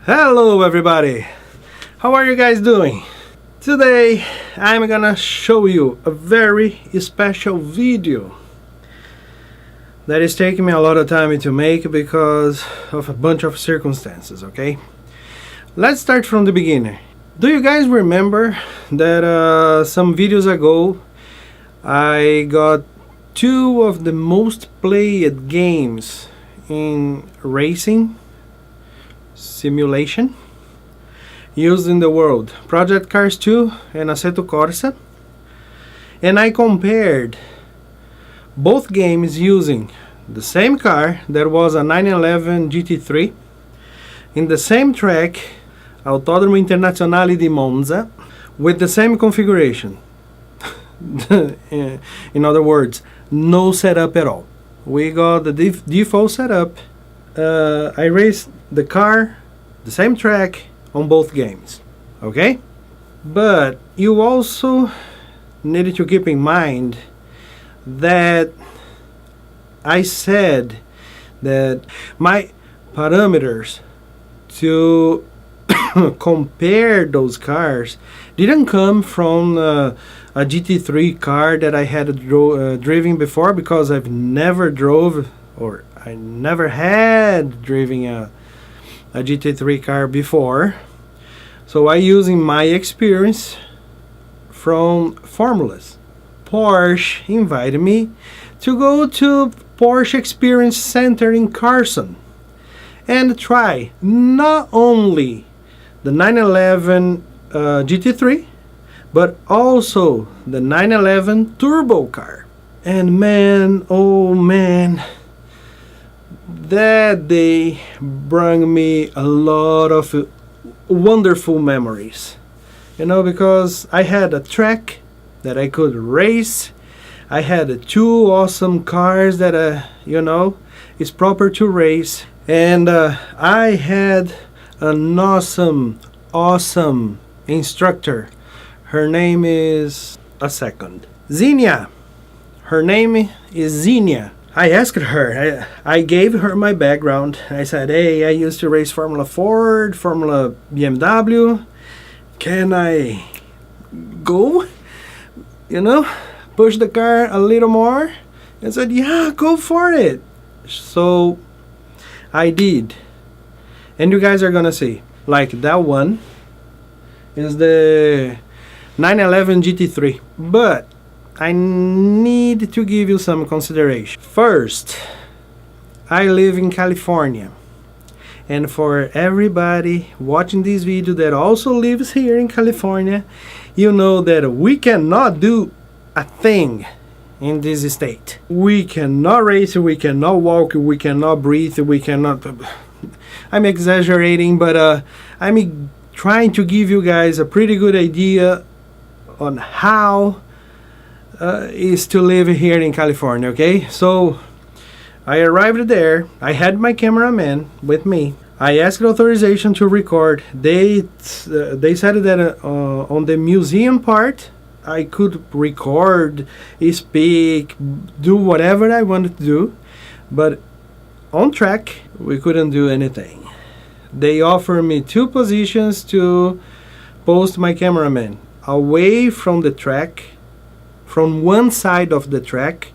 Hello everybody! How are you guys doing? Today I'm gonna show you a very special video that is taking me a lot of time to make because of a bunch of circumstances, okay? Let's start from the beginning. Do you guys remember that some videos ago I got two of the most played games in racing simulation used in the world, Project Cars 2 and Assetto Corsa, and I compared both games using the same car that was a 911 GT3 in the same track, Autodromo Internazionale di Monza, with the same configuration. In other words, no setup at all. We got the default setup. I raced the car, the same track on both games, okay? But you also needed to keep in mind that I said that my parameters to compare those cars didn't come from a GT3 car that I had driven before, because I've never drove, or I never had driven a GT3 car before. So I using my experience from formulas. Porsche invited me to go to Porsche Experience Center in Carson and try not only the 911 GT3 but also the 911 turbo car. And man, oh man, that day brought me a lot of wonderful memories, you know, because I had a track that I could race. I had two awesome cars that you know, is proper to race, and I had an awesome instructor. Her name is Xenia. Her name is Xenia. I asked her, I gave her my background. I said, hey, I used to race Formula Ford, Formula BMW. Can I go? You know, push the car a little more? And said, yeah, go for it. So I did. And you guys are gonna see, like that one is the 911 GT3. But I need to give you some consideration. First, I live in California, and for everybody watching this video that also lives here in California, you know that we cannot do a thing in this state. We cannot race, we cannot walk, we cannot breathe, we cannot... I'm exaggerating, but I'm trying to give you guys a pretty good idea on how is to live here in California, okay? So I arrived there. I had my cameraman with me. I asked authorization to record. They said that on the museum part I could record, speak, do whatever I wanted to do, but on track we couldn't do anything. They offered me two positions to post my cameraman away from the track, from one side of the track.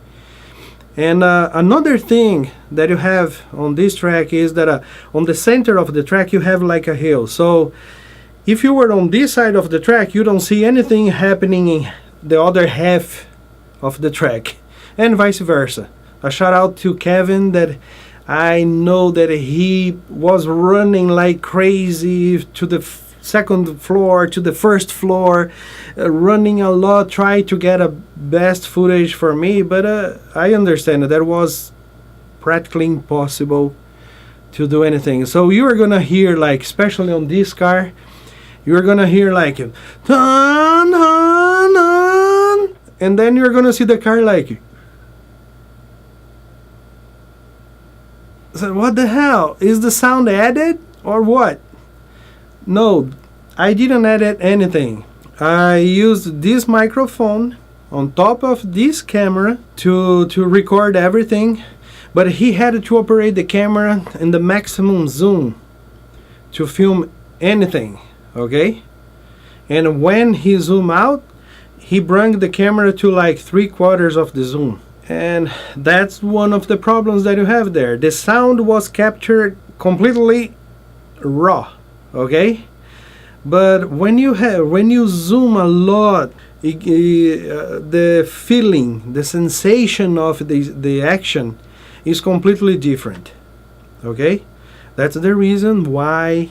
And another thing that you have on this track is that on the center of the track you have like a hill. So if you were on this side of the track, you don't see anything happening in the other half of the track, and vice versa. A shout out to Kevin, that I know that he was running like crazy to the second floor, to the first floor, running a lot, trying to get a best footage for me, but I understand that was practically impossible to do anything. So you are gonna hear, like, especially on this car, you're gonna hear like dun, dun, dun, and then you're gonna see the car like, so what the hell, is the sound added or what? No, I didn't edit anything. I used this microphone on top of this camera to record everything, but he had to operate the camera in the maximum zoom to film anything, okay? And when he zoomed out, he brought the camera to like 3/4 of the zoom. And that's one of the problems that you have there. The sound was captured completely raw, okay? But when you zoom a lot, the feeling, the sensation of the action is completely different, okay? That's the reason why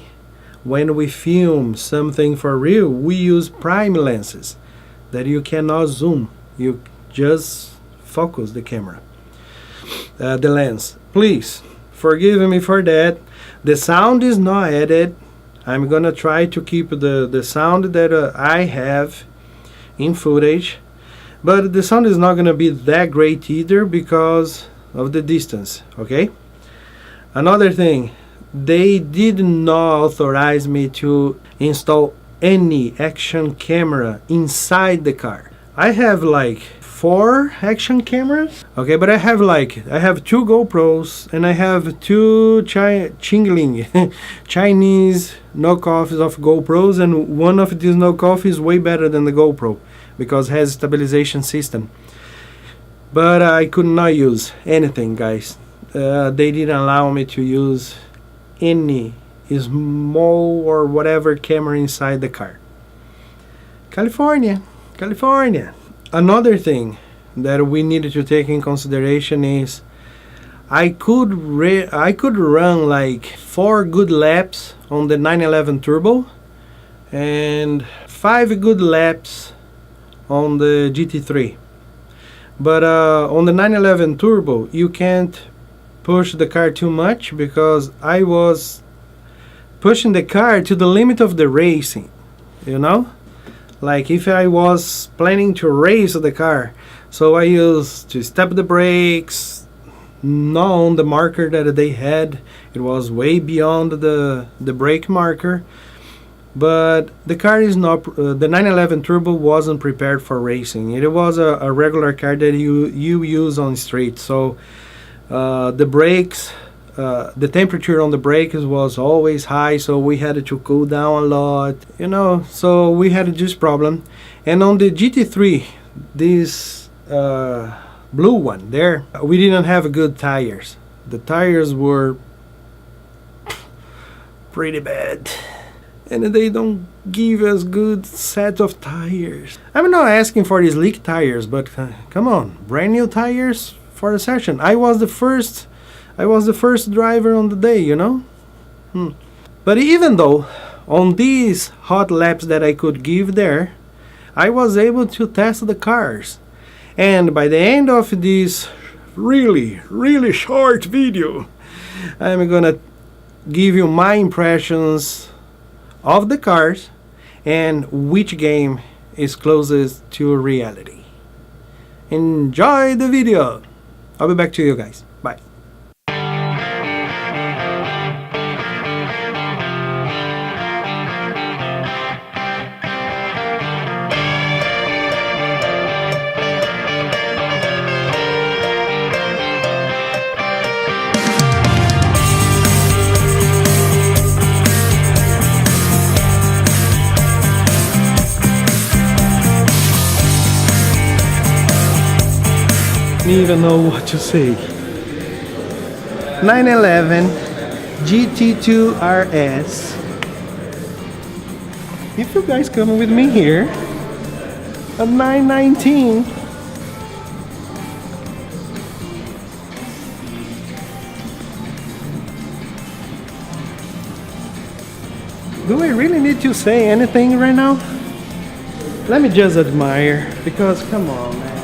when we film something for real, we use prime lenses that you cannot zoom. You just focus the camera, the lens. Please forgive me for that. The sound is not edited. I'm gonna try to keep the sound that I have in footage, but the sound is not gonna be that great either because of the distance, okay? Another thing, they did not authorize me to install any action camera inside the car. I have like 4 action cameras, okay, but I have 2 GoPros and I have 2 Chingling Chinese knockoffs of GoPros, and one of these knockoffs is way better than the GoPro because it has stabilization system. But I could not use anything, guys. They didn't allow me to use any small or whatever camera inside the car. California. Another thing that we needed to take in consideration is I could run like 4 good laps on the 911 Turbo and 5 good laps on the GT3. But on the 911 Turbo, you can't push the car too much because I was pushing the car to the limit of the racing, you know? Like if I was planning to race the car, so I used to step the brakes, not on the marker that they had. It was way beyond the brake marker. But the car is not, the 911 Turbo wasn't prepared for racing. It was a regular car that you use on street. So the brakes, the temperature on the brakes was always high, so we had to cool down a lot, you know, so we had this problem. And on the GT3, this blue one there, we didn't have good tires. The tires were pretty bad, and they don't give us good set of tires. I'm not asking for these leak tires, but come on, brand new tires for the session. I was the first driver on the day, you know. But even though on these hot laps that I could give there, I was able to test the cars. And by the end of this really short video, I'm gonna give you my impressions of the cars and which game is closest to reality. Enjoy the video. I'll be back to you guys. Bye. I don't even know what to say. 911 GT2 RS. If you guys come with me here, a 919. Do I really need to say anything right now? Let me just admire, because come on, man.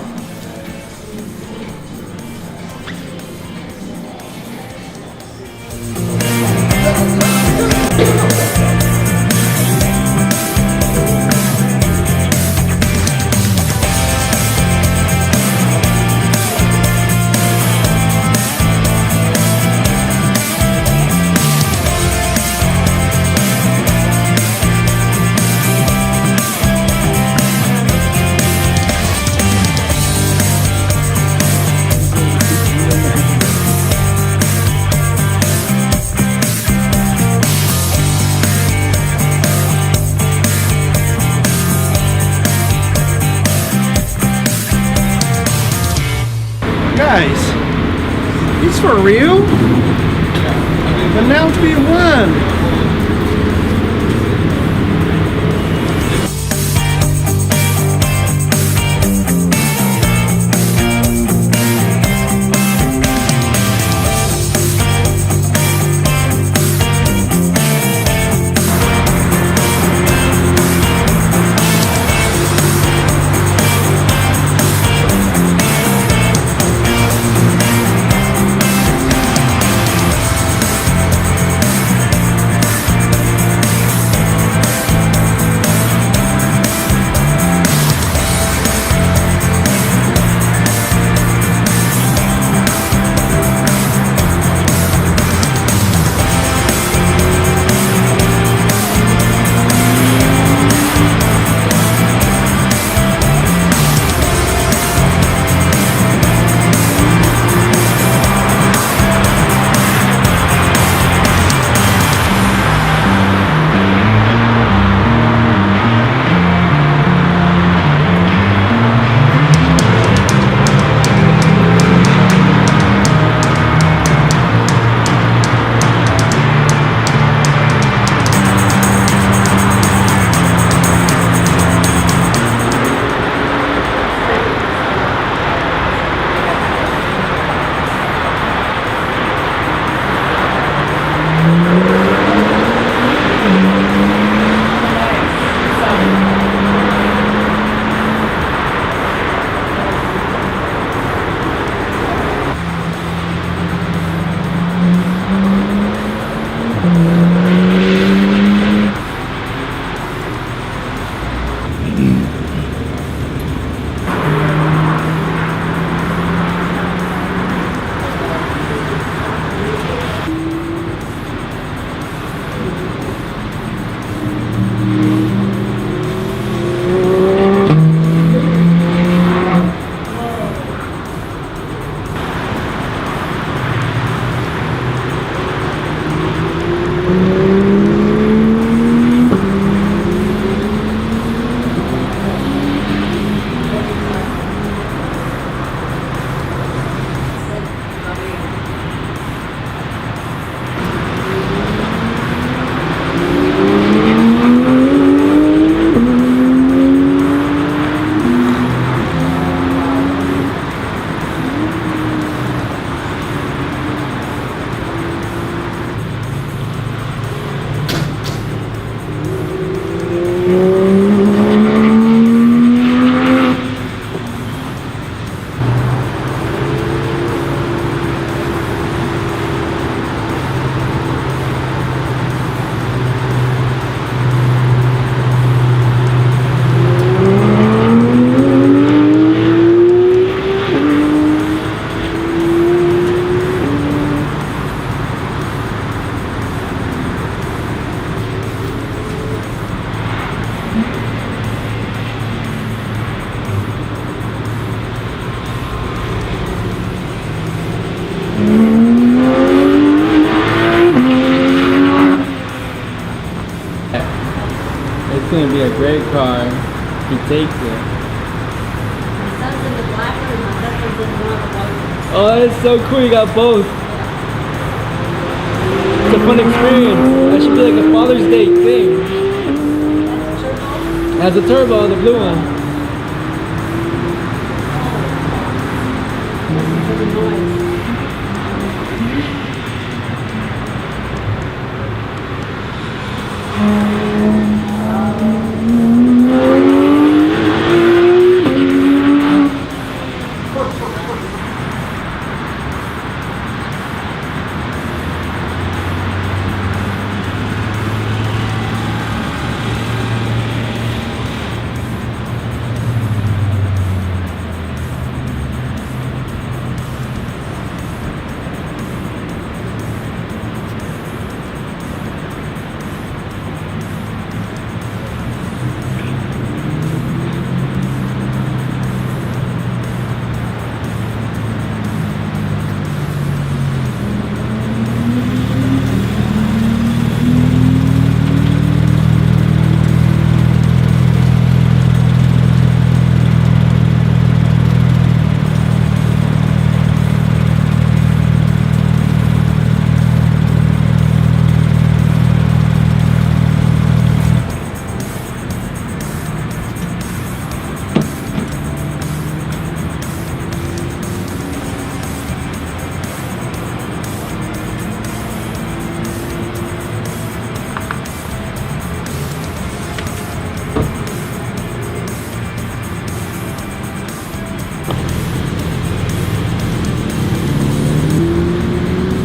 for real? But now we won. It's gonna be a great car. He takes it. My son's in the black one and my husband's in one of the white ones. Oh, that's so cool. You got both. It's a fun experience. That should be like a Father's Day thing. It has a turbo, the blue one. Listen to the noise.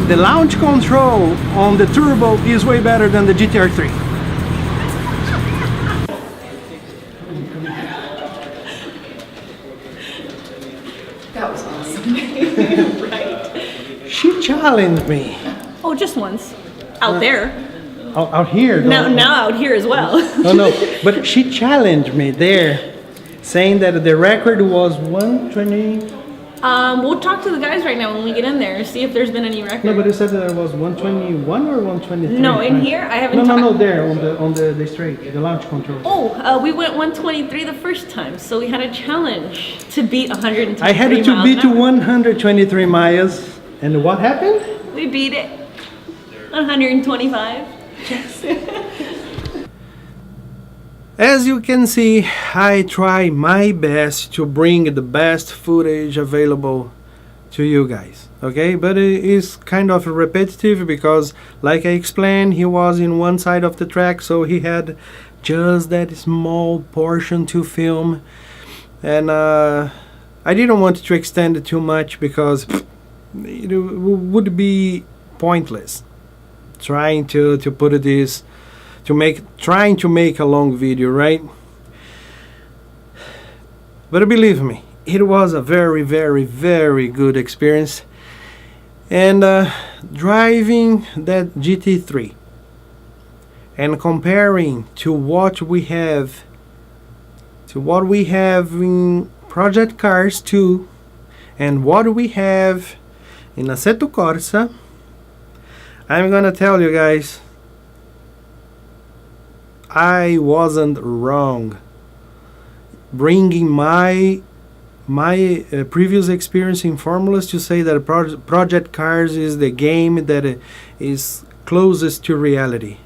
the launch control on the turbo is way better than the GTR3. That was awesome. Right? She challenged me. Oh, just once. Out there. Out here. Now out here as well. Oh no, but she challenged me there, saying that the record was 120. We'll talk to the guys right now when we get in there, see if there's been any record. No, but you said that it was 121 or 123. No, in here I haven't. No, there on the straight, the launch control. Oh, we went 123 the first time, so we had a challenge to beat 123 I had to miles beat an hour. 123 miles, and what happened? We beat it. 125. As you can see, I try my best to bring the best footage available to you guys, okay? But it is kind of repetitive because, like I explained, he was in one side of the track, so he had just that small portion to film, and I didn't want to extend it too much because it would be pointless trying to put this trying to make a long video, right? But believe me, it was a very, very, very good experience. And driving that GT3 and comparing to what we have in Project Cars 2 and what we have in Assetto Corsa, I'm gonna tell you guys, I wasn't wrong bringing my previous experience in formulas to say that Project Cars is the game that is closest to reality.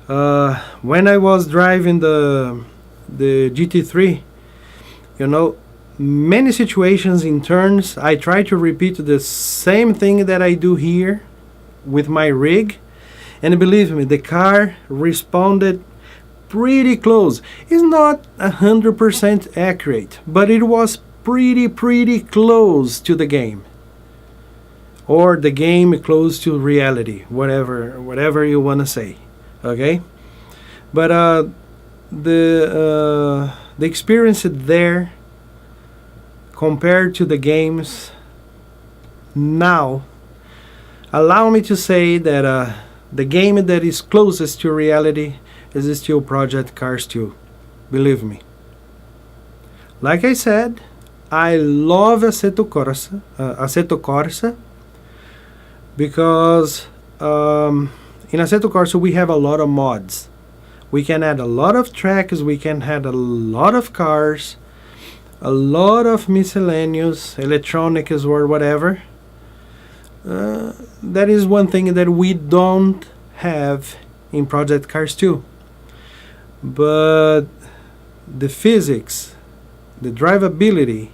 When I was driving the GT3, you know, many situations in turns I try to repeat the same thing that I do here with my rig, and believe me, the car responded pretty close. It's not 100% accurate, but it was pretty close to the game, or the game close to reality, whatever you want to say, okay? But the experience there compared to the games now, allow me to say that the game that is closest to reality is still Project Cars 2. Believe me. Like I said, I love Assetto Corsa because in Assetto Corsa we have a lot of mods. We can add a lot of tracks, we can add a lot of cars, a lot of miscellaneous electronics or whatever. That is one thing that we don't have in Project Cars 2. But the physics, the drivability,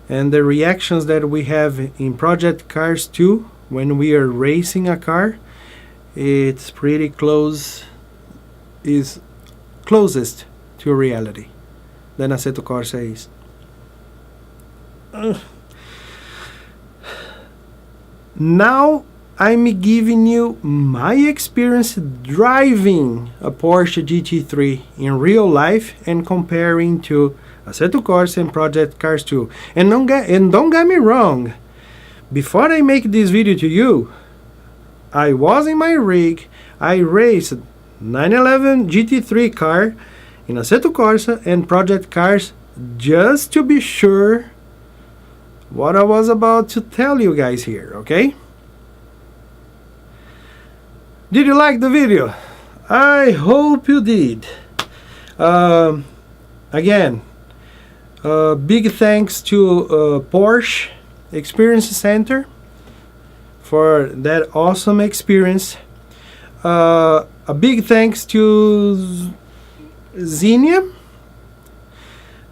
and the reactions that we have in Project Cars 2 when we are racing a car, it's pretty close, is closest to reality than Assetto Corsa is. Now I'm giving you my experience driving a Porsche GT3 in real life and comparing to Assetto Corsa and Project Cars 2. And don't get me wrong, before I make this video to you, I was in my rig, I raced 911 GT3 car in Assetto Corsa and Project Cars just to be sure what I was about to tell you guys here, okay? Did you like the video? I hope you did. Again, big thanks to Porsche Experience Center for that awesome experience. A big thanks to Xenia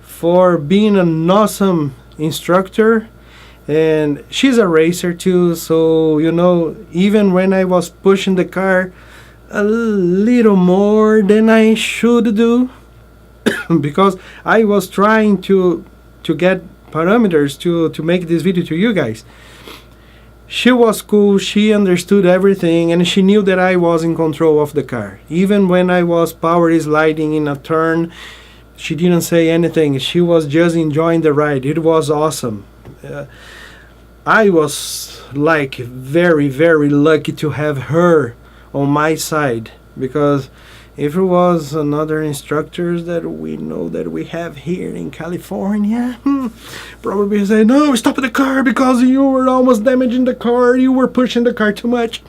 for being an awesome instructor, and she's a racer too, so you know, even when I was pushing the car a little more than I should do because I was trying to get parameters to make this video to you guys, She was cool, she understood everything, and she knew that I was in control of the car. Even when I was power sliding in a turn, she didn't say anything. She was just enjoying the ride. It was awesome. I was like very, very lucky to have her on my side, because if it was another instructors that we know that we have here in California, probably say, no, stop the car because you were almost damaging the car, you were pushing the car too much.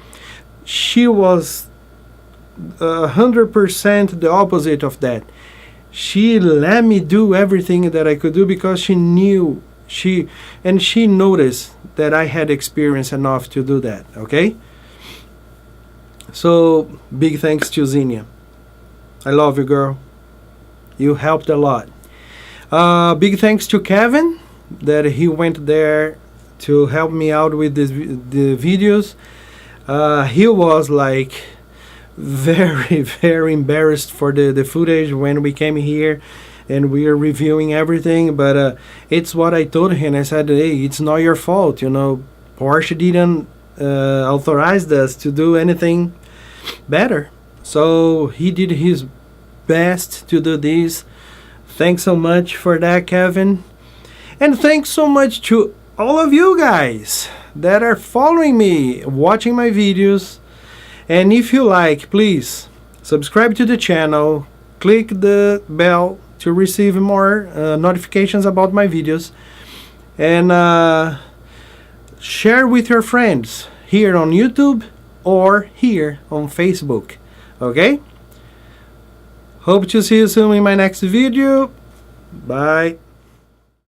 She was 100% the opposite of that. She let me do everything that I could do because she knew, she noticed that I had experience enough to do that, okay? So, big thanks to Xenia. I love you, girl. You helped a lot. Big thanks to Kevin, that he went there to help me out with the videos. He was like very, very embarrassed for the footage when we came here and we are reviewing everything, but it's what I told him. I said, hey, it's not your fault, you know. Porsche didn't authorize us to do anything better. So he did his best to do this. Thanks so much for that, Kevin. And thanks so much to all of you guys that are following me, watching my videos. And if you like, please subscribe to the channel, click the bell to receive more notifications about my videos, and share with your friends here on YouTube or here on Facebook. Okay? Hope to see you soon in my next video. Bye.